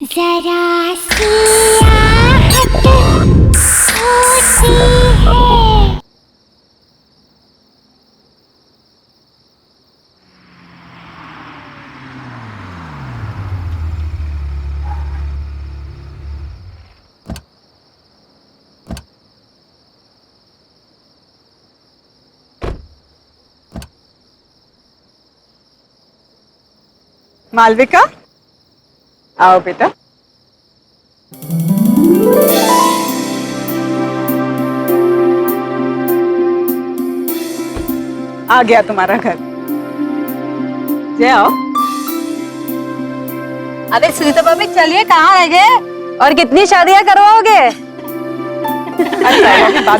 जरा सी आहट होती है। मालविका, आओ बेटा। आ गया तुम्हारा घर। जय आओ। अरे सुनीता भाभी चलिए, कहाँ रह गए और कितनी शादियां करवाओगे?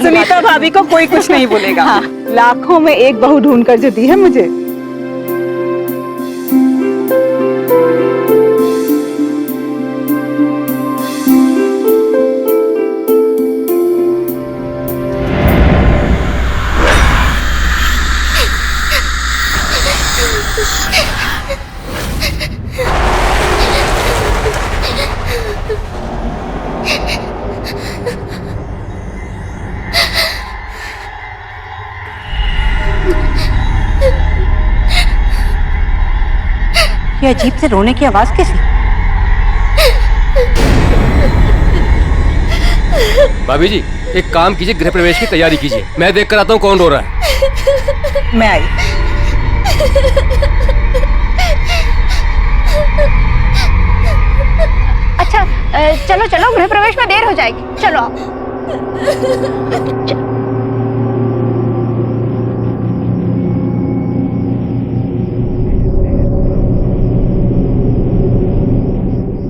सुनीता भाभी को कोई कुछ नहीं बोलेगा। हाँ। लाखों में एक बहू ढूंढ कर जो दी है मुझे। ये अजीब से रोने की आवाज कैसी? भाभी जी, एक काम कीजिए, गृह प्रवेश की तैयारी कीजिए। मैं देख कर आता हूँ कौन रो रहा है। मैं आई। अच्छा चलो चलो, गृह प्रवेश में देर हो जाएगी, चलो।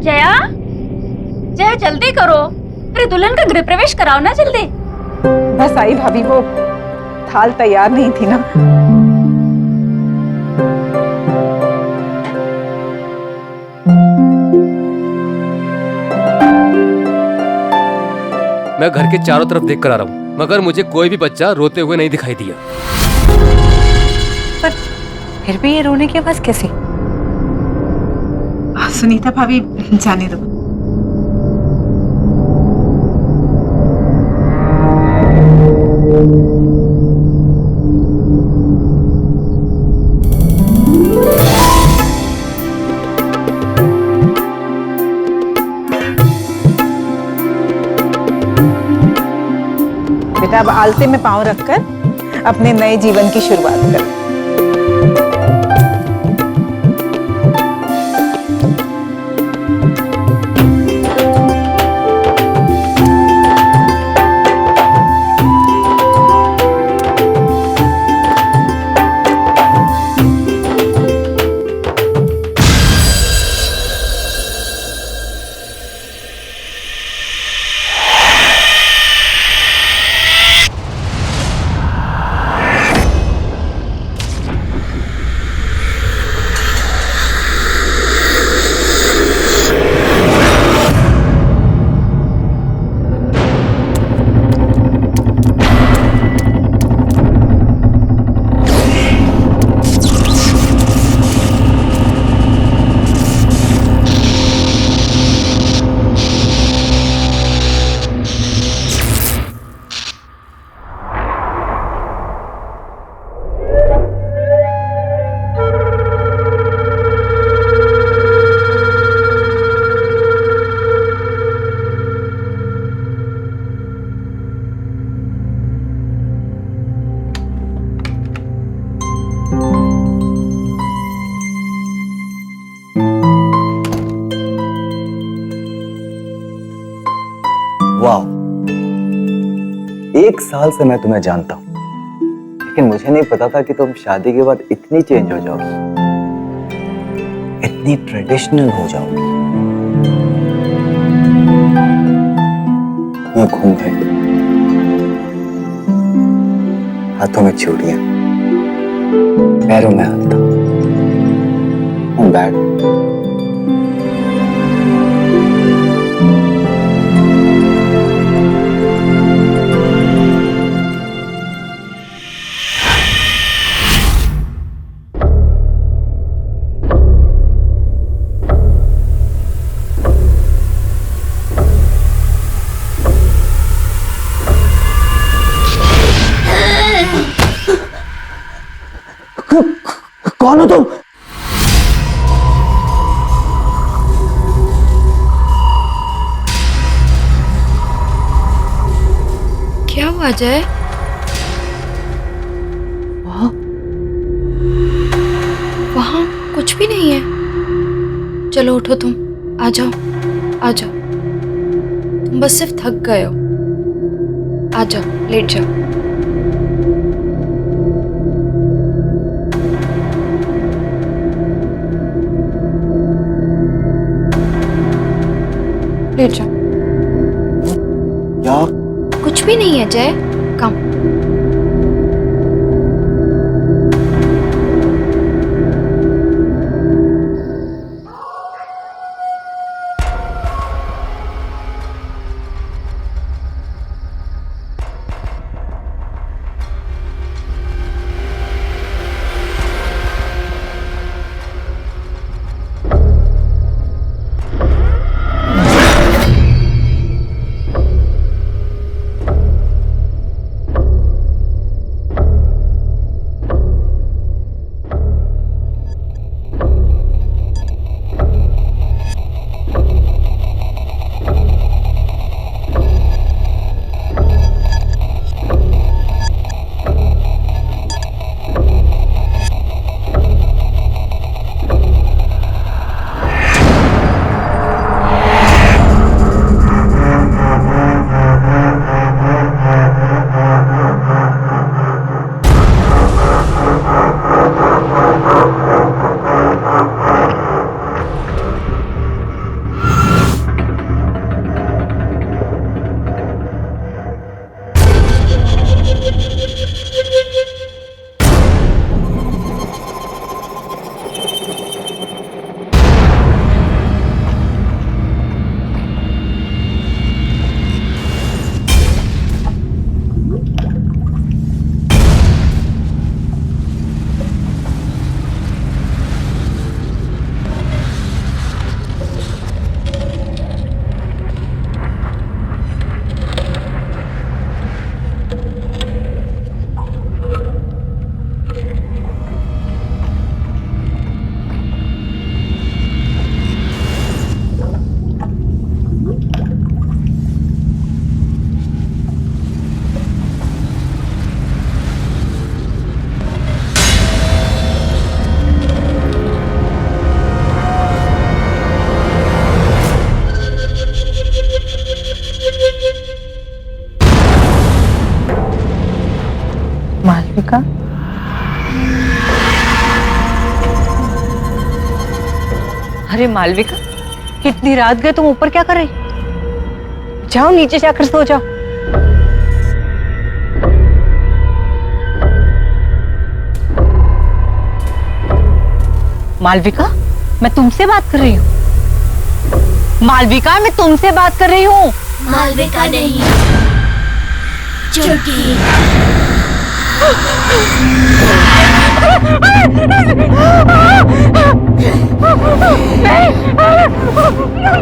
जया, जया जल्दी करो, अरे दुल्हन का गृह प्रवेश कराओ ना जल्दी। बस आई भाभी, वो थाल तैयार नहीं थी ना। मैं घर के चारों तरफ देख कर आ रहा हूँ, मगर मुझे कोई भी बच्चा रोते हुए नहीं दिखाई दिया। पर फिर भी ये रोने की आवाज कैसी? सुनीता भाभी जाने दो। बेटा, अब आलते में पांव रखकर अपने नए जीवन की शुरुआत करो। वाह, 1 साल से मैं तुम्हें जानता हूं, लेकिन मुझे नहीं पता था कि तुम शादी के बाद इतनी चेंज हो जाओगी, इतनी ट्रेडिशनल हो जाओगी। ये घूंघट, हाथों में चूड़ियां, पैरों में हाथ, बैग, कौन हो तुम? क्या हुआ जय? वहाँ कुछ भी नहीं है। चलो उठो, तुम आ जाओ, आ जाओ। तुम बस सिर्फ थक गए हो। आ जाओ, लेट जाओ। लेट जाओ। क्या? कुछ भी नहीं है जय, कम। मालविका, अरे मालविका, इतनी रात गए तुम ऊपर क्या कर रही? जाओ नीचे जाकर सो जाओ। मालविका, मैं तुमसे बात कर रही हूँ। मालविका, मैं तुमसे बात कर रही हूँ। मालविका नहीं, चुटकी।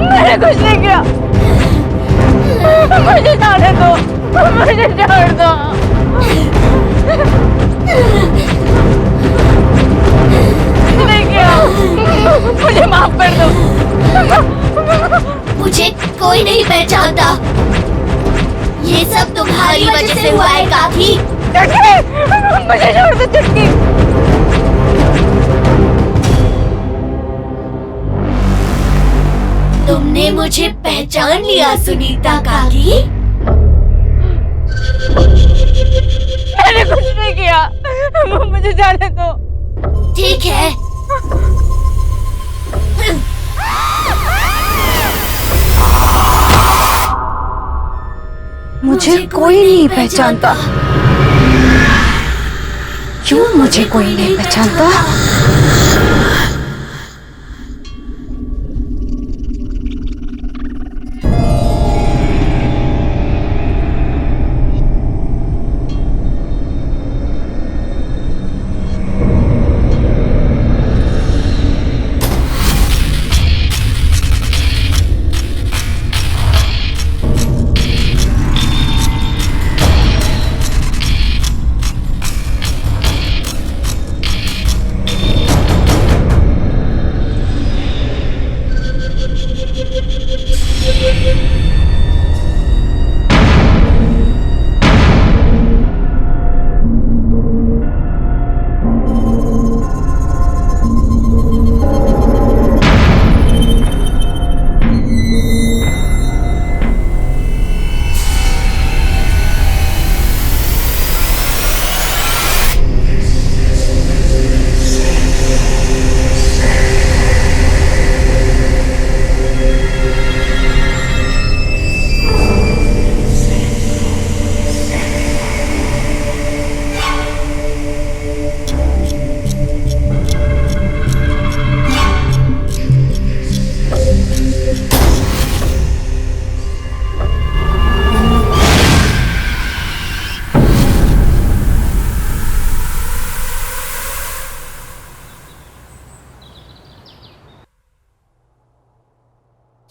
मैंने कुछ नहीं किया। मुझे जाने दो, मुझे छोड़ दो। नहीं किया, मुझे माफ कर दो। मुझे कोई नहीं पहचानता। ये सब तुम्हारी वजह से हुआ है काकी। मुझे छोड़ दो चुटकी। तुमने मुझे पहचान लिया सुनीता काकी। मैंने कुछ नहीं किया, मुझे जाने दो। ठीक है, मुझे कोई नहीं पहचानता। क्यों मुझे कोई नहीं पहचानता?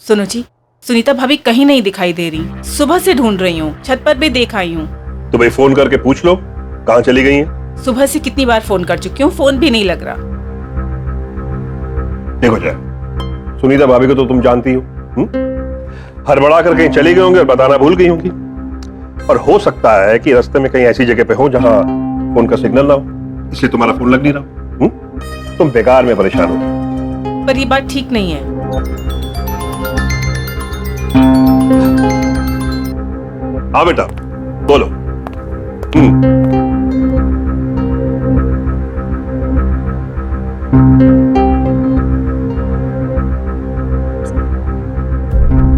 सुनो जी, सुनीता भाभी कहीं नहीं दिखाई दे रही। सुबह से ढूंढ रही हूँ, छत पर भी देख आई हूँ। तो भाई फोन करके पूछ लो कहाँ चली गई हैं। सुबह से कितनी बार फोन कर चुकी हूँ, फोन भी नहीं लग रहा। देखो जय, सुनीता भाभी को तो तुम जानती हो, हड़बड़ा कर कहीं चली गई होंगी और बताना भूल गई होंगी। और हो सकता है कि रास्ते में कहीं ऐसी जगह पे हो जहां फोन का सिग्नल ना हो, इसलिए तुम्हारा फोन लग नहीं रहा। तुम बेकार में परेशान हो। पर ये बात ठीक नहीं है। हाँ बेटा बोलो।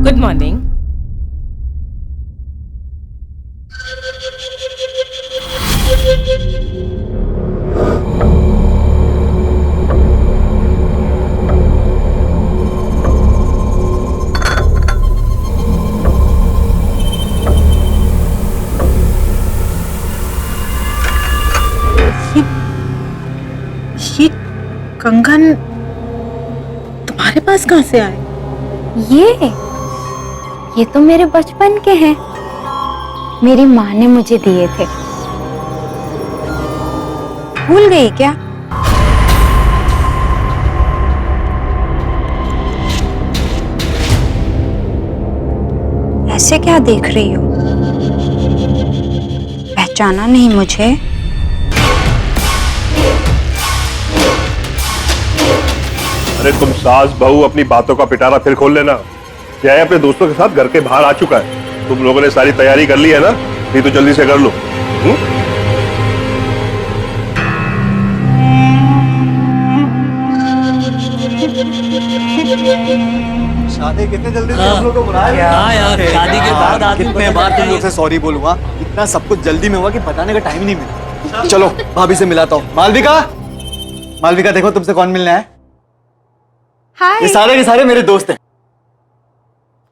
Good morning. ये कंगन तुम्हारे पास कहाँ से आए? ये तो मेरे बचपन के हैं। मेरी माँ ने मुझे दिए थे। भूल गई क्या? ऐसे क्या देख रही हो? पहचाना नहीं मुझे? अरे तुम सास बहू अपनी बातों का पिटारा फिर खोल लेना। जय अपने दोस्तों के साथ घर के बाहर आ चुका है। तुम लोगों ने सारी तैयारी कर ली है ना? नहीं तो जल्दी से कर लो। शादी कितने जल्दी से हम लोग को बुलाया? हाँ यार, शादी के बाद आदमी कितने बार तुम लोग से सॉरी बोलूंगा, इतना सब कुछ जल्दी में हुआ कि बताने का टाइम ही नहीं मिला। चलो भाभी से मिलाता हूँ। मालविका, मालविका देखो तुमसे कौन मिलना है। हाय। ये सारे के सारे मेरे दोस्त हैं।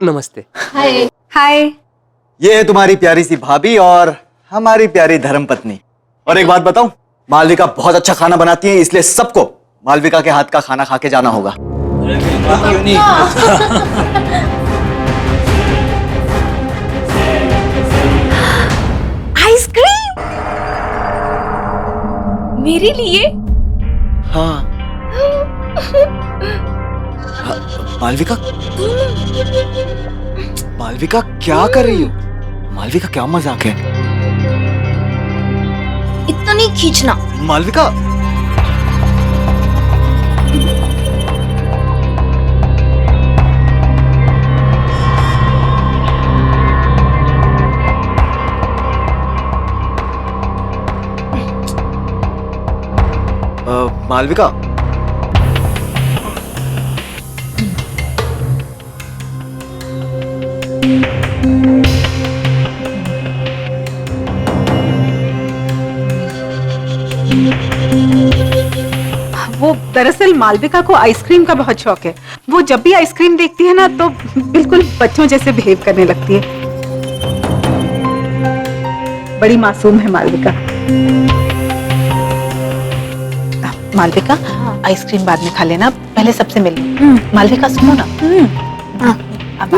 नमस्ते। हाय हाय। ये है तुम्हारी प्यारी सी भाभी और हमारी प्यारी धर्मपत्नी। और एक बात बताऊं, मालविका बहुत अच्छा खाना बनाती है, इसलिए सबको मालविका के हाथ का खाना खा के जाना होगा। क्यों नहीं? आइसक्रीम मेरे लिए? हाँ। मालविका, मालविका क्या कर रही हो? मालविका क्या मजाक है? इतना नहीं खींचना। मालविका, मालविका, वो दरअसल मालविका को आइसक्रीम का बहुत शौक है। वो जब भी आइसक्रीम देखती है ना तो बिल्कुल बच्चों जैसे बिहेव करने लगती है। बड़ी मासूम है मालविका। मालविका, आइसक्रीम बाद में खा लेना, पहले सबसे मिल लो। मालविका सुनो ना। अब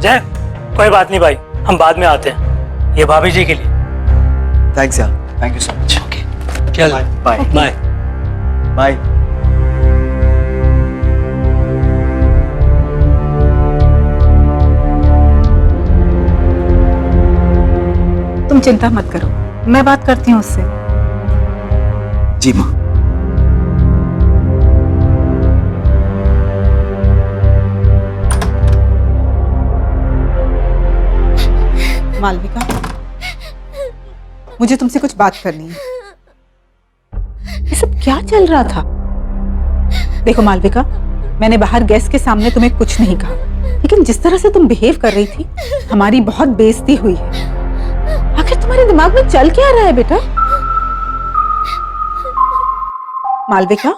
जय, कोई बात नहीं भाई, हम बाद में आते हैं। ये भाभी जी के लिए। थैंक्स यार, thank you so much. Okay, चल बाय बाय। बाय। तुम चिंता मत करो, मैं बात करती हूँ उससे। जी माँ। मालविका, मुझे तुमसे कुछ बात करनी है। ये सब क्या चल रहा था? देखो मालविका, मैंने बाहर गेस्ट के सामने तुम्हें कुछ नहीं कहा, लेकिन जिस तरह से तुम बिहेव कर रही थी, हमारी बहुत बेइज्जती हुई है। आखिर तुम्हारे दिमाग में चल क्या रहा है बेटा? मालविका,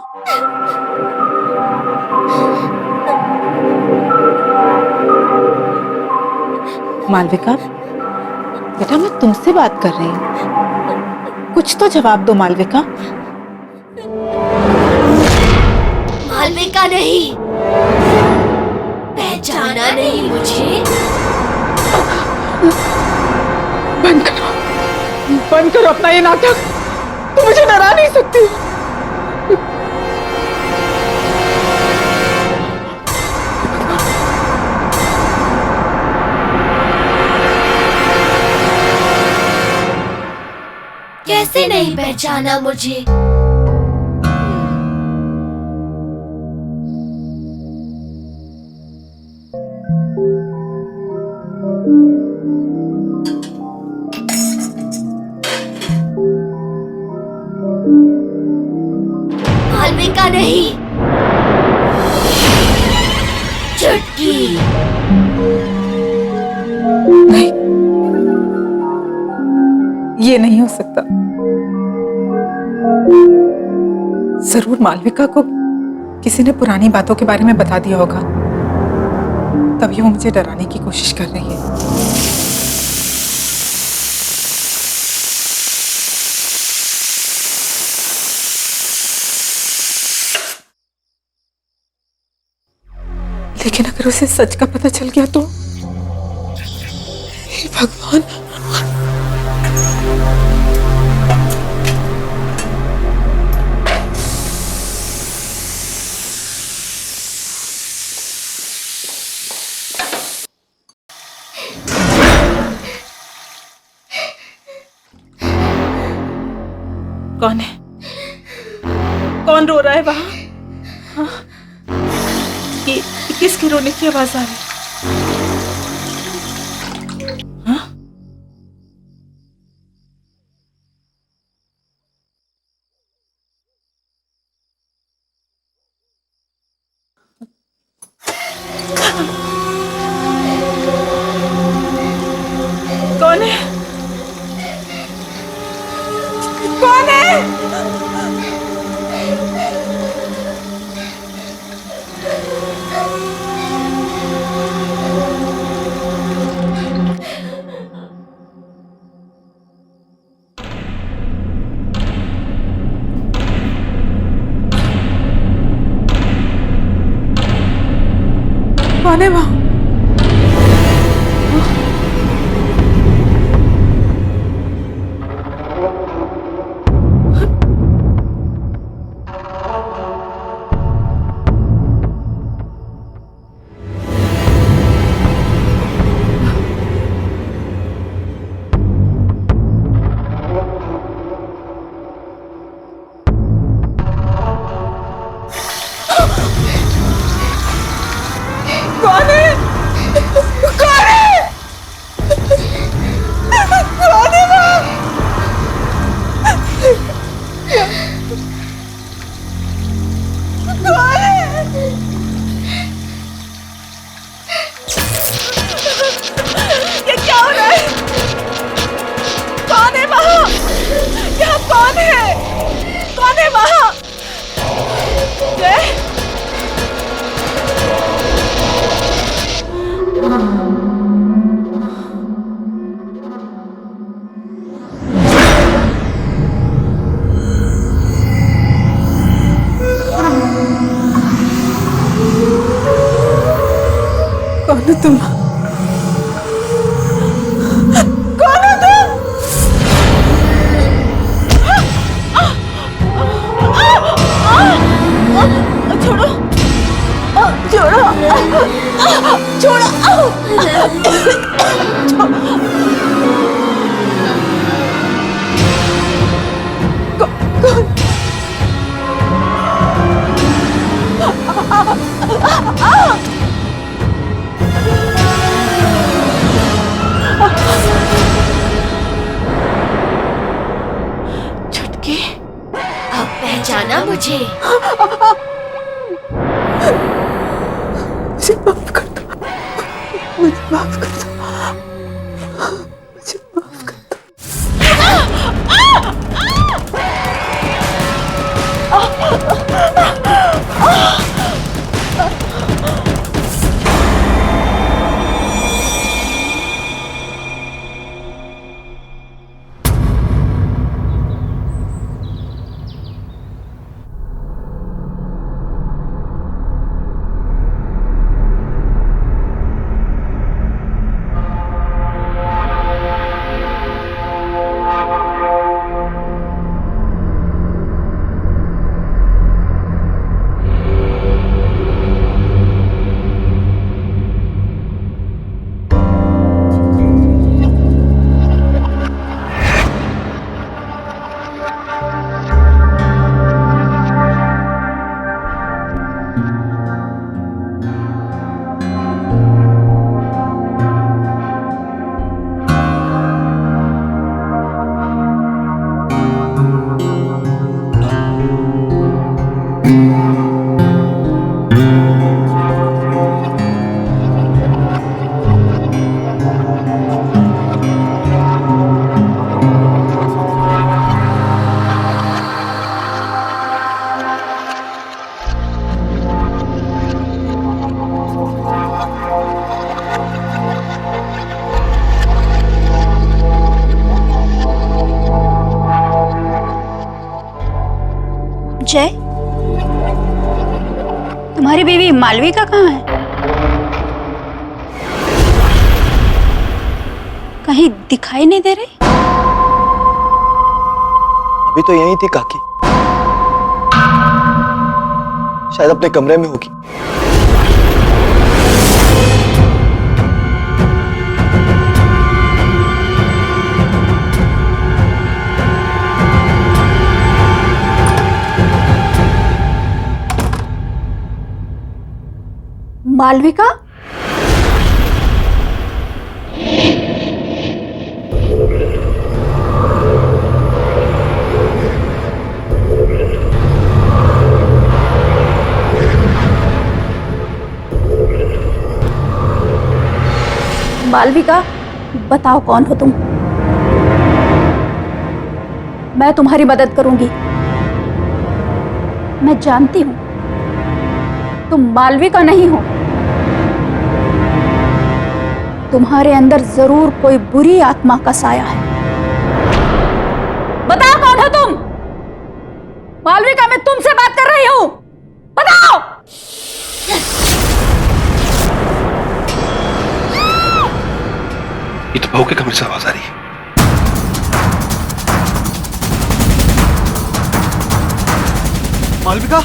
मालविका, बेटा मैं तुमसे बात कर रही हूँ, कुछ तो जवाब दो मालविका। मालविका नहीं, पहचाना नहीं मुझे? बंद करो अपना ये नाटक, तुम मुझे डरा नहीं सकती। कैसे नहीं पहचाना मुझे? मालविका नहीं, चुटकी। नहीं, ये नहीं हो सकता। जरूर मालविका को किसी ने पुरानी बातों के बारे में बता दिया होगा, तभी वो मुझे डराने की कोशिश कर रही है। लेकिन अगर उसे सच का पता चल गया तो? हे भगवान। कौन है? कौन रो रहा है वहां? हाँ? ये किसके रोने की आवाज आ रही? हाँ? कौन है? कौन है? कौन है वहां? कौन है? कौन है? कौन है वहां? कौन है? ये क्या हो रहा है? कौन है वहां? यहाँ कौन है? कौन है वहां? जय? कौन हो तुम? कौन हो तुम? छोड़ो, छोड़ो, चुटकी, अब पहचाना मुझे? मुझे माफ कर दो, मुझे माफ कर दो, मुझे माफ कर दो। मालविका कहाँ है? कहीं दिखाई नहीं दे रही। अभी तो यहीं थी काकी, शायद अपने कमरे में होगी। मालविका? मालविका, बताओ कौन हो तुम? मैं तुम्हारी मदद करूंगी। मैं जानती हूं तुम मालविका नहीं हो। तुम्हारे अंदर जरूर कोई बुरी आत्मा का साया है। बताओ कौन हो तुम? मालविका, मैं तुमसे बात कर रही हूं, बताओ। ये तो बहू के कमरे से आवाज आ रही है। मालविका,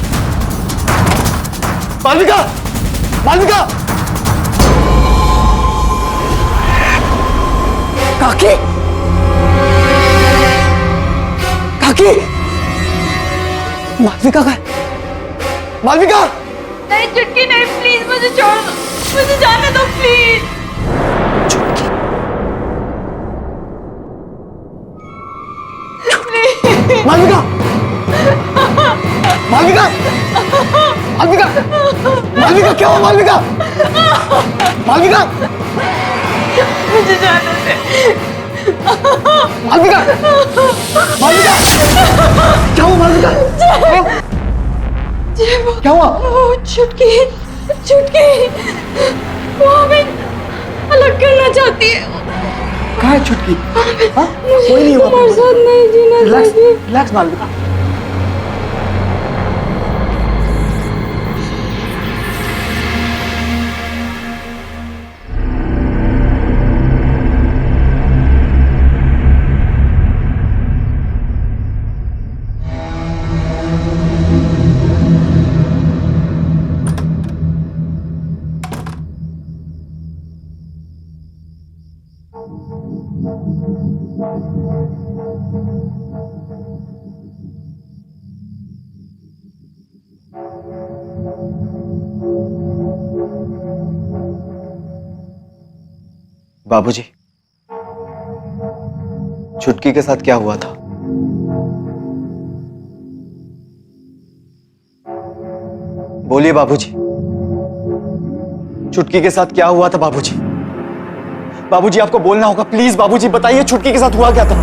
मालविका, मालविका! काकी, काकी! मालविका का, मालविका! नहीं चुटकी, नहीं, प्लीज मुझे छोड़ दो, मुझे जाने दो प्लीज। मालविका, मालविका, मालविका, मालविका, क्या हुआ मालविका? मालविका, मुझे जाने दे। मालविका, मालविका, क्या हुआ मालविका? क्या हुआ? चुटकी, चुटकी, वो हमें अलग करना चाहती है। कहाँ है छुटकी? हाँ? कोई नहीं हुआ। तुम्हारे साथ नहीं जीना रिलैक्स, चाहती। रिलैक्स मालविका। बाबूजी, छुटकी के साथ क्या हुआ था? बोलिए बाबूजी, छुटकी के साथ क्या हुआ था बाबूजी? बाबूजी, आपको बोलना होगा, प्लीज बाबूजी बताइए, छुटकी के साथ हुआ क्या था?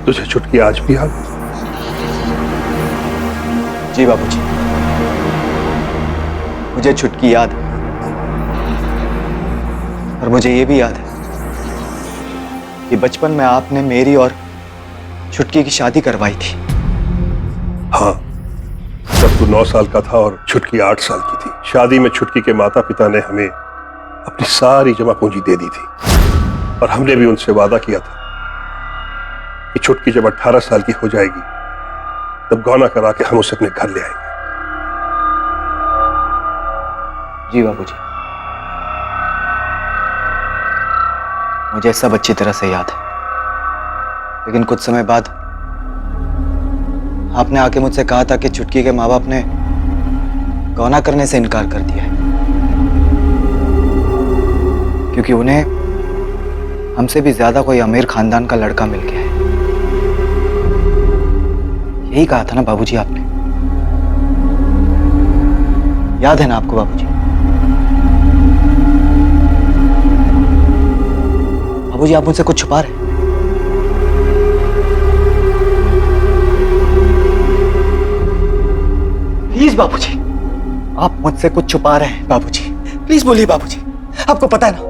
तुझे छुटकी आज भी याद? जी बाबूजी, मुझे छुटकी याद है, और मुझे ये भी याद है कि बचपन में आपने मेरी और छुटकी की शादी करवाई थी। हाँ, जब तू 9 साल का था और छुटकी 8 साल की थी। शादी में छुटकी के माता पिता ने हमें अपनी सारी जमा पूंजी दे दी थी, और हमने भी उनसे वादा किया था कि छुटकी जब 18 साल की हो जाएगी तब गौना करा के हम उसे अपने घर ले आएंगे। जी बाबूजी, मुझे सब अच्छी तरह से याद है, लेकिन कुछ समय बाद आपने आके मुझसे कहा था कि छुटकी के माँ बाप ने गौना करने से इनकार कर दिया है, क्योंकि उन्हें हमसे भी ज्यादा कोई अमीर खानदान का लड़का मिल गया है। यही कहा था ना बाबूजी आपने? याद है ना आपको बाबूजी? बाबूजी, आप मुझसे कुछ छुपा रहे हैं? प्लीज बाबूजी, आप मुझसे कुछ छुपा रहे हैं बाबूजी, प्लीज बोलिए बाबूजी। आपको पता है ना,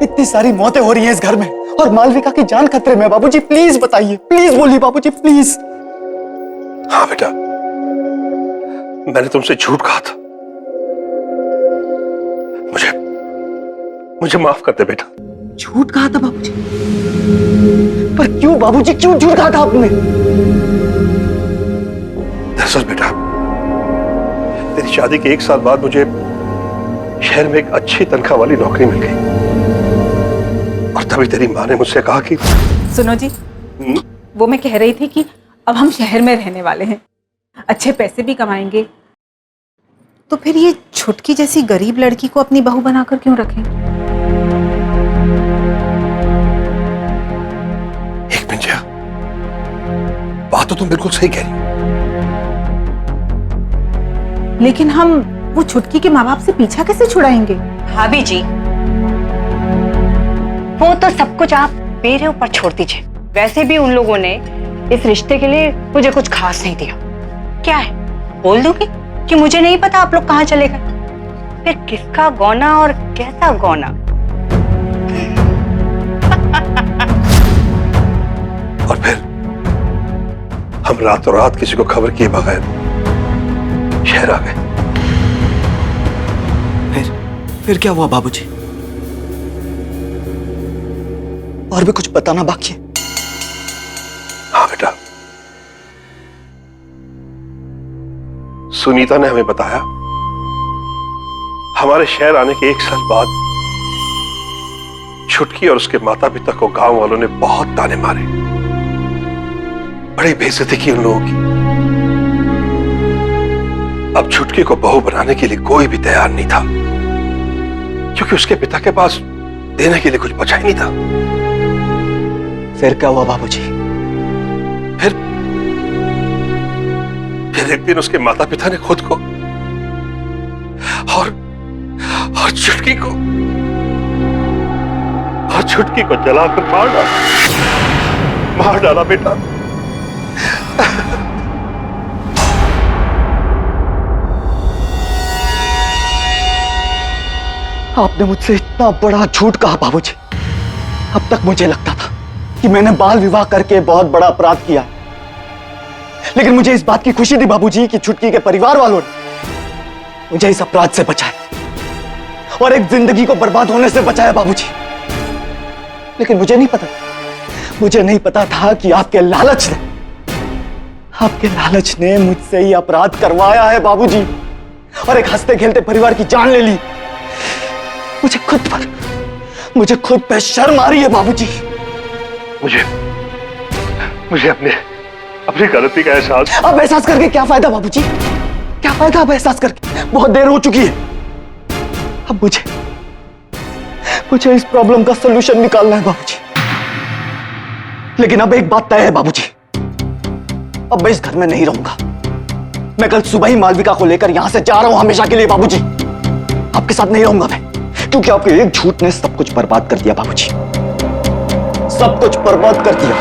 इतनी सारी मौतें हो रही हैं इस घर में, और मालविका की जान खतरे में। बाबूजी प्लीज बताइए, प्लीज बोलिए बाबूजी प्लीज। हाँ बेटा, मैंने तुमसे झूठ कहा था। मुझे माफ कर दे बेटा। झूठ कहा था बाबूजी? पर क्यों बाबूजी, क्यों झूठ कहा था आपने? दरअसल बेटा, तेरी शादी के 1 साल बाद मुझे शहर में एक अच्छी तनख्वाह वाली नौकरी मिल गई और तभी तेरी माँ ने मुझसे कहा कि सुनो जी, वो मैं कह रही थी कि अब हम शहर में रहने वाले हैं, अच्छे पैसे भी कमाएंगे, तो फिर ये छुटकी जैसी गरीब लड़की को अपनी बहू बनाकर क्यों रखें? एक मिनट जया, बात तो तुम बिल्कुल सही कह रही हो, लेकिन हम वो छुटकी के माँ बाप से पीछा कैसे छुड़ाएंगे? भाभी जी, वो तो सब कुछ आप मेरे ऊपर छोड़ दीजिए। वैसे भी उन लोगों ने इस रिश्ते के लिए मुझे कुछ खास नहीं दिया। क्या है, बोल दूंगी कि मुझे नहीं पता आप लोग कहाँ चले गए। फिर किसका गौना और कैसा गौना। और फिर हम रातों रात किसी को खबर किए बगैर शहर आ गए। फिर क्या हुआ बाबूजी? और भी कुछ बताना बाकी है? हाँ बेटा, सुनीता ने हमें बताया हमारे शहर आने के 1 साल बाद छुटकी और उसके माता पिता को गांव वालों ने बहुत ताने मारे, बड़ी बेइज्जती की उन लोगों की। अब छुटकी को बहू बनाने के लिए कोई भी तैयार नहीं था, क्योंकि उसके पिता के पास देने के लिए कुछ बचा ही नहीं था। फिर क्या हुआ बाबूजी? फिर एक दिन उसके माता पिता ने खुद को और छुटकी को जलाकर मार डाला बेटा। आपने मुझसे इतना बड़ा झूठ कहा बाबूजी। अब तक मुझे लगता था कि मैंने बाल विवाह करके बहुत बड़ा अपराध किया है, लेकिन मुझे इस बात की खुशी थी बाबूजी कि छुटकी के परिवार वालों ने मुझे इस अपराध से बचाया और एक जिंदगी को बर्बाद होने से बचाया बाबूजी। लेकिन मुझे नहीं पता था कि आपके लालच ने मुझसे ये अपराध करवाया है बाबूजी, और एक हंसते खेलते परिवार की जान ले ली। मुझे खुद पे शर्म आ रही है बाबूजी। मुझे अपनी गलती का एहसास। अब एहसास करके क्या फायदा बाबूजी? क्या फायदा अब एहसास करके? बहुत देर हो चुकी है। अब मुझे इस प्रॉब्लम का सलूशन निकालना है बाबूजी। लेकिन अब एक बात तय है बाबूजी, अब मैं इस घर में नहीं रहूंगा। मैं कल सुबह ही मालविका को लेकर यहां से जा रहा हूं हमेशा के लिए बाबूजी। आपके साथ नहीं रहूंगा मैं, क्योंकि आपके एक झूठ ने सब कुछ बर्बाद कर दिया बाबूजी, सब कुछ बर्बाद कर दिया।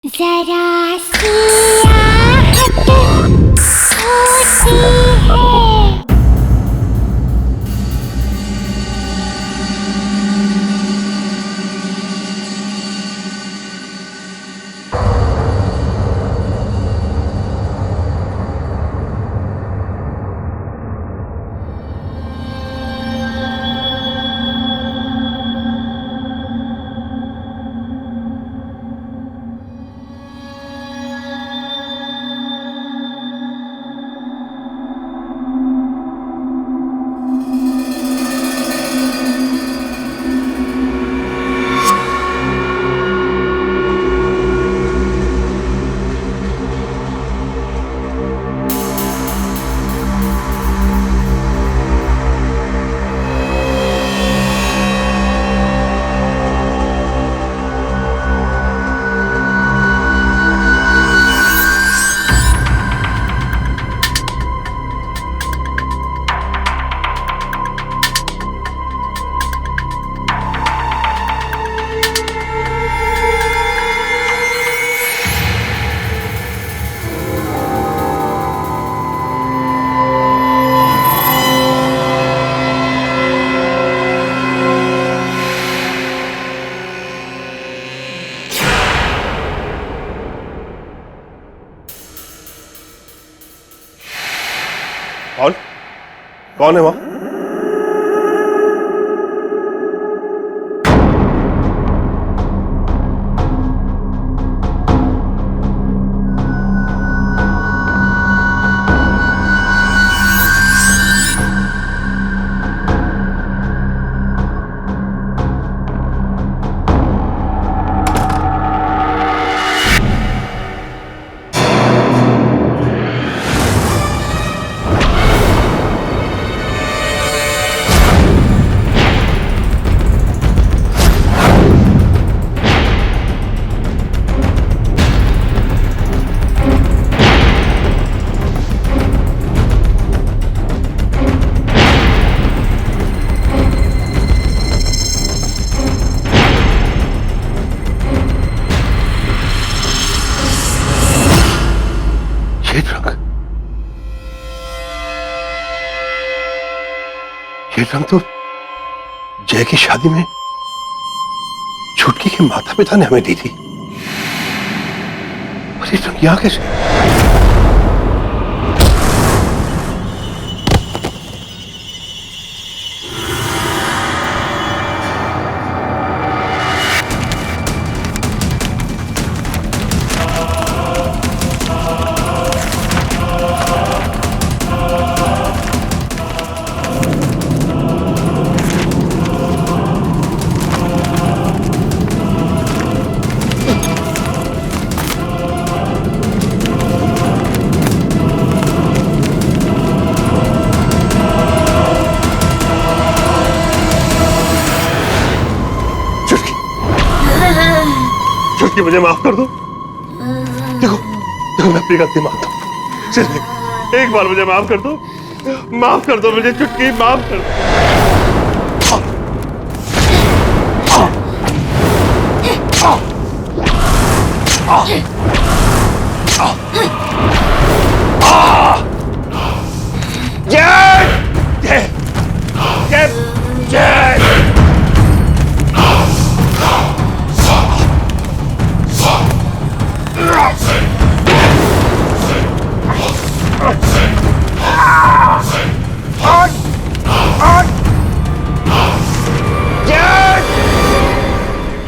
जरा सी आहट होती है। कौन है वहां? ये रंग तो जय की शादी में छुटकी के माता पिता ने हमें दी थी। और ये रंग यहां कैसे? छुटकी मुझे माफ कर दो। देखो देखो मैं अपनी गलती मानता हूँ। सिर्फ एक बार मुझे माफ कर दो। माफ कर दो मुझे छुटकी, माफ कर दो।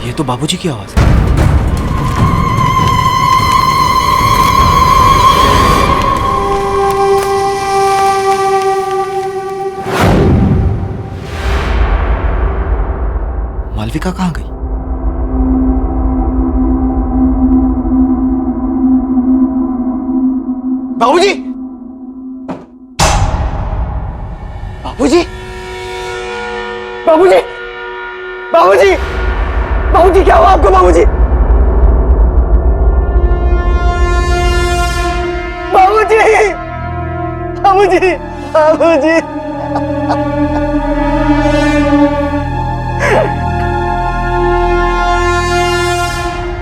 ये तो बाबूजी की आवाज है। मालविका कहाँ गई? बाबूजी! बाबूजी! बाबूजी! बाबूजी! बाबूजी क्या हुआ आपको? बाबूजी! बाबूजी! बाबूजी! बाबूजी!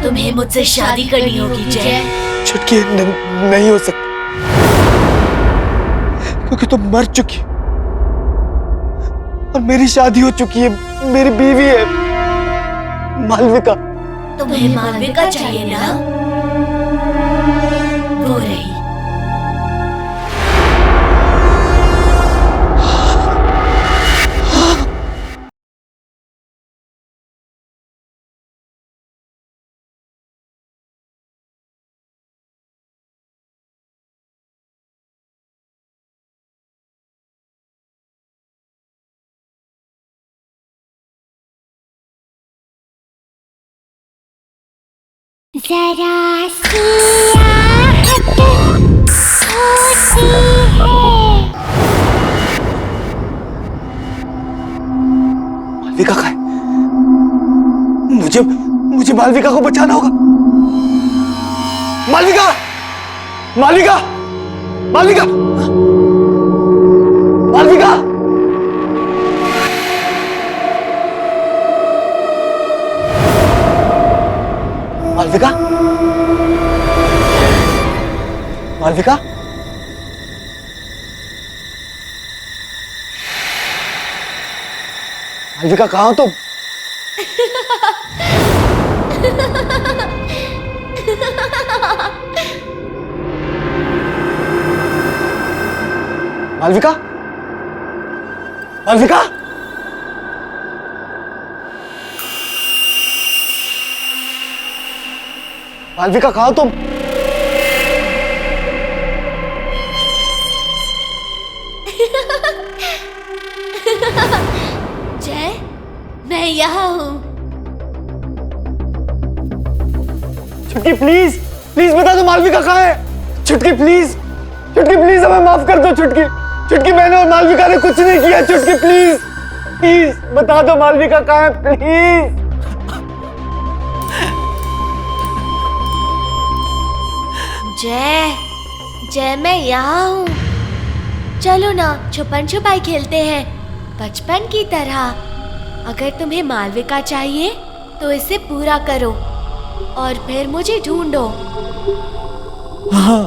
तुम्हें मुझसे शादी करनी होगी जय। छुटकी नहीं हो सकती, क्योंकि तुम मर चुकी और मेरी शादी हो चुकी है, मेरी बीवी है मालविका। तुम्हें मालविका चाहिए ना? वो रही। जरा सी आहट होती है। मालविका का है। मुझे मालविका को बचाना होगा। मालविका! मालविका! मालविका! मालविका! मालविका? मालविका? मालविका कहाँ हो तुम? मालविका? मालविका, मालविका कहाँ तुम? जय, मैं यहाँ हूँ। छुटकी प्लीज, प्लीज बता दो मालविका कहाँ है। छुटकी प्लीज, छुटकी प्लीज हमें माफ कर दो। छुटकी, छुटकी मैंने और मालविका ने कुछ नहीं किया। छुटकी प्लीज, प्लीज बता दो मालविका कहाँ है प्लीज। जय, जय मैं यहाँ हूँ। चलो ना छुपन छुपाई खेलते हैं बचपन की तरह। अगर तुम्हें मालविका चाहिए तो इसे पूरा करो और फिर मुझे ढूंढो। हाँ।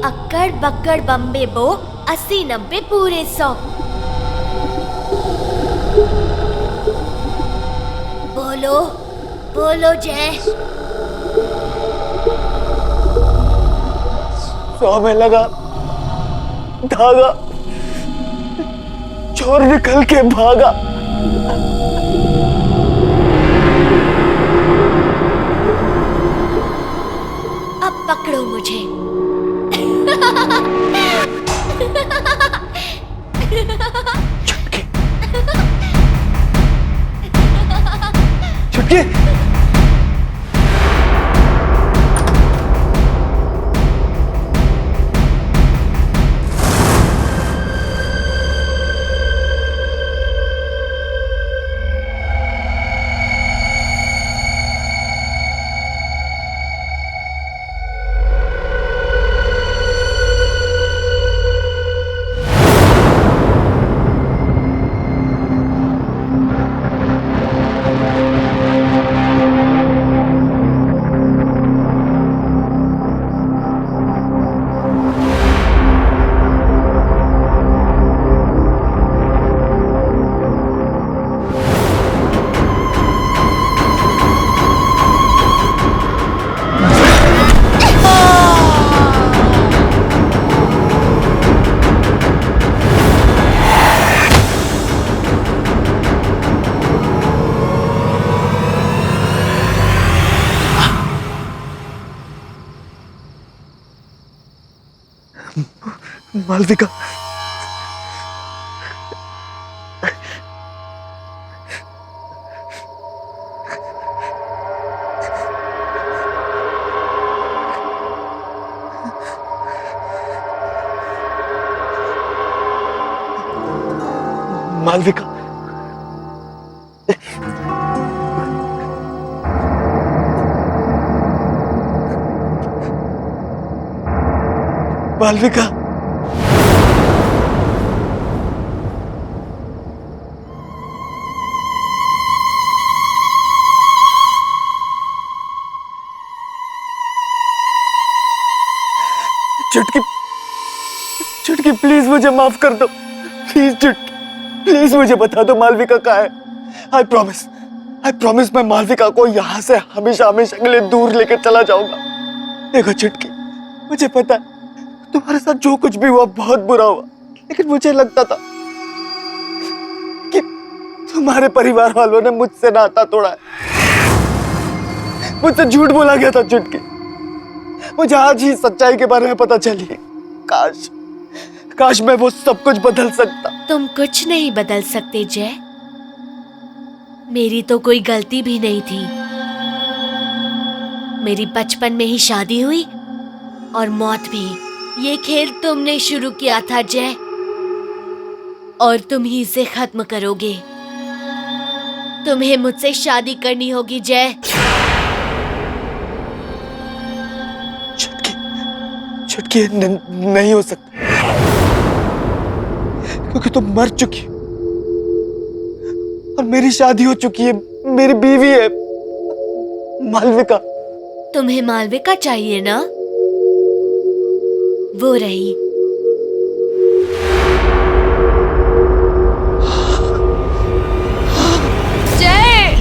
अक्कड़ बक्कड़ बम्बे बो 80 90 पूरे 100। बोलो बोलो जय। 100 में लगा धागा, चोर निकल के भागा। अब पकड़ो मुझे। छुटकी, छुटकी, मालविका, मालविका, मालविका, चुटकी, चुटकी प्लीज मुझे माफ कर दो। प्लीज चुटकी, प्लीज मुझे बता दो मालविका कहाँ है। आई प्रॉमिस मैं मालविका को यहाँ से हमेशा हमेशा के लिए दूर लेकर चला जाऊंगा। देखो चुटकी, मुझे पता है तुम्हारे साथ जो कुछ भी हुआ बहुत बुरा हुआ, लेकिन मुझे लगता था कि तुम्हारे परिवार वालों ने मुझसे नाता तोड़ा है, मुझसे झूठ बोला गया था चुटकी। मुझे आज ही सच्चाई के बारे में पता चली। काश मैं वो सब कुछ बदल सकता। तुम कुछ नहीं बदल सकते जय। मेरी तो कोई गलती भी नहीं थी। मेरी बचपन में ही शादी हुई और मौत भी। ये खेल तुमने शुरू किया था जय, और तुम ही इसे खत्म करोगे। तुम्हें मुझसे शादी करनी होगी जय। चुटकी नहीं हो सकता, क्योंकि तुम मर चुकी हो और मेरी शादी हो चुकी है, मेरी बीवी है मालविका। तुम्हें मालविका चाहिए ना? वो रही। जय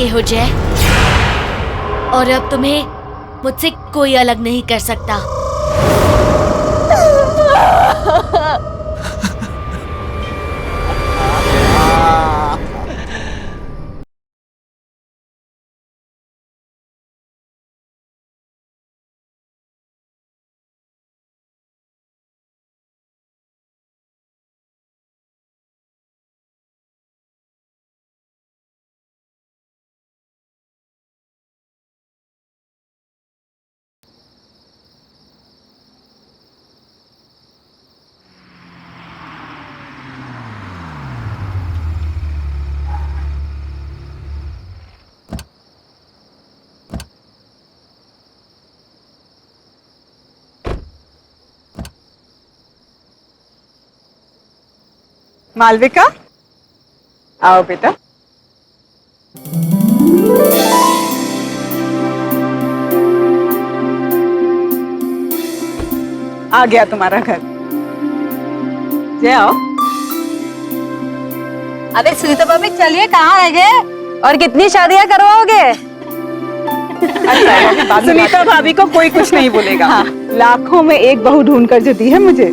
के हो जय, और अब तुम्हें मुझसे कोई अलग नहीं कर सकता। मालविका, आओ बेटा। आ गया तुम्हारा घर। जय आओ। अरे सुनीता भाभी चलिए, कहाँ रह गए और कितनी शादियां करवाओगे? सुनीता भाभी को कोई कुछ नहीं बोलेगा। हाँ। लाखों में एक बहू ढूंढ कर जो दी है मुझे,